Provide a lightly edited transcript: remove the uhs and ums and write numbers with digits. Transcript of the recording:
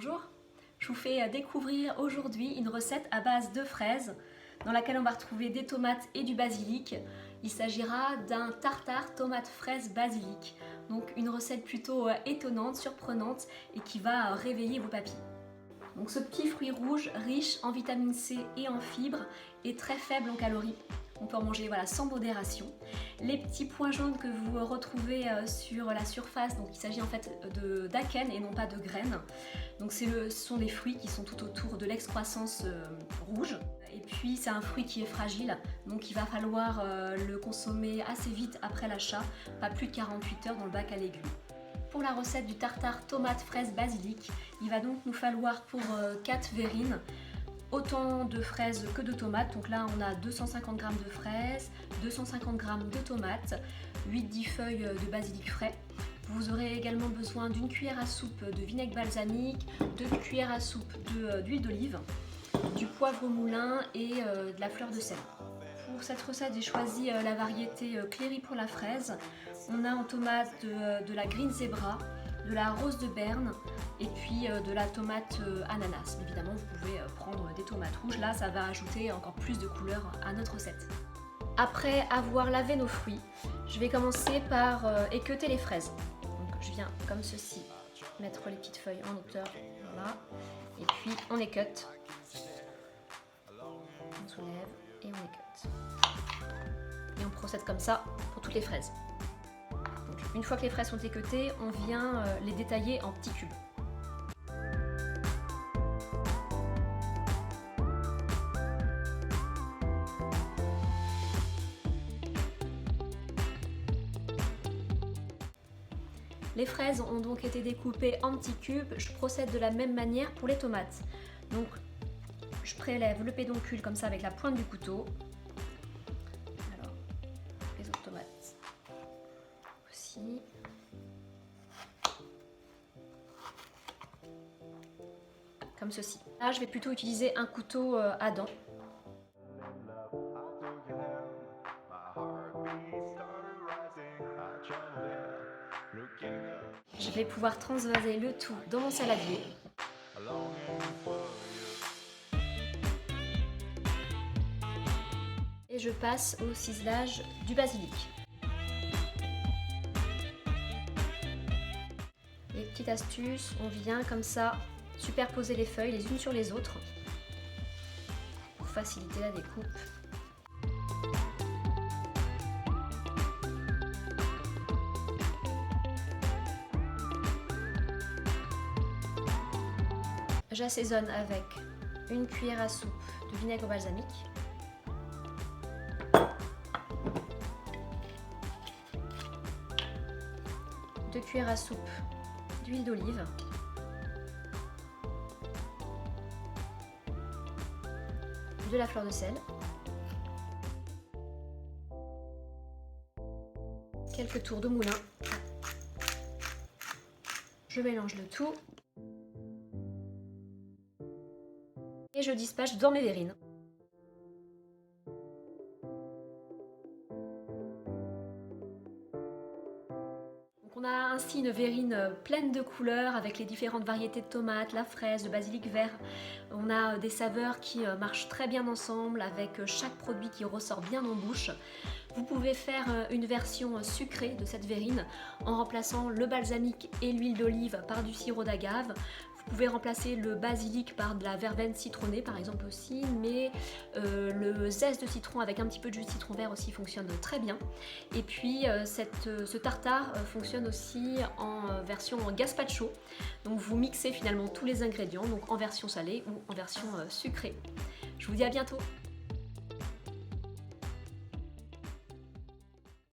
Bonjour, je vous fais découvrir aujourd'hui une recette à base de fraises dans laquelle on va retrouver des tomates et du basilic. Il s'agira d'un tartare tomate fraise basilic, donc une recette plutôt étonnante, surprenante et qui va réveiller vos papilles. Donc ce petit fruit rouge riche en vitamine C et en fibres est très faible en calories. On peut en manger sans modération. Les petits points jaunes que vous retrouvez sur la surface, donc il s'agit en fait d'acènes et non pas de graines. Donc ce sont des fruits qui sont tout autour de l'excroissance rouge. Et puis c'est un fruit qui est fragile, donc il va falloir le consommer assez vite après l'achat, pas plus de 48 heures dans le bac à légumes. Pour la recette du tartare tomate fraise basilic, il va donc nous falloir pour 4 verrines autant de fraises que de tomates. Donc là on a 250 g de fraises, 250 g de tomates, 8-10 feuilles de basilic frais. Vous aurez également besoin d'une cuillère à soupe de vinaigre balsamique, 2 cuillères à soupe d'huile d'olive, du poivre au moulin et de la fleur de sel. Pour cette recette, j'ai choisi la variété Cléry pour la fraise. On a en tomate de la Green Zebra, de la rose de Berne et puis de la tomate ananas. Évidemment, vous pouvez prendre des tomates rouges. Là, ça va ajouter encore plus de couleur à notre recette. Après avoir lavé nos fruits, je vais commencer par équeuter les fraises. Donc, je viens comme ceci mettre les petites feuilles en hauteur, voilà. Et puis on équeute. On soulève et on équeute. Et on procède comme ça pour toutes les fraises. Donc, une fois que les fraises sont équeutées, on vient les détailler en petits cubes. Les fraises ont donc été découpées en petits cubes. Je procède de la même manière pour les tomates. Donc, je prélève le pédoncule comme ça avec la pointe du couteau. Alors, les autres tomates aussi. Comme ceci. Là, je vais plutôt utiliser un couteau à dents. Je vais pouvoir transvaser le tout dans mon saladier. Et je passe au ciselage du basilic. Et petite astuce, on vient comme ça superposer les feuilles les unes sur les autres pour faciliter la découpe. J'assaisonne avec une cuillère à soupe de vinaigre balsamique, deux cuillères à soupe d'huile d'olive, de la fleur de sel, quelques tours de moulin. Je mélange le tout. Et je dispatche dans mes verrines. Donc on a ainsi une verrine pleine de couleurs avec les différentes variétés de tomates, la fraise, le basilic vert. On a des saveurs qui marchent très bien ensemble avec chaque produit qui ressort bien en bouche. Vous pouvez faire une version sucrée de cette verrine en remplaçant le balsamique et l'huile d'olive par du sirop d'agave. Vous pouvez remplacer le basilic par de la verveine citronnée par exemple aussi, mais le zeste de citron avec un petit peu de jus de citron vert aussi fonctionne très bien. Et puis ce tartare fonctionne aussi en version gazpacho. Donc vous mixez finalement tous les ingrédients, donc en version salée ou en version sucrée. Je vous dis à bientôt!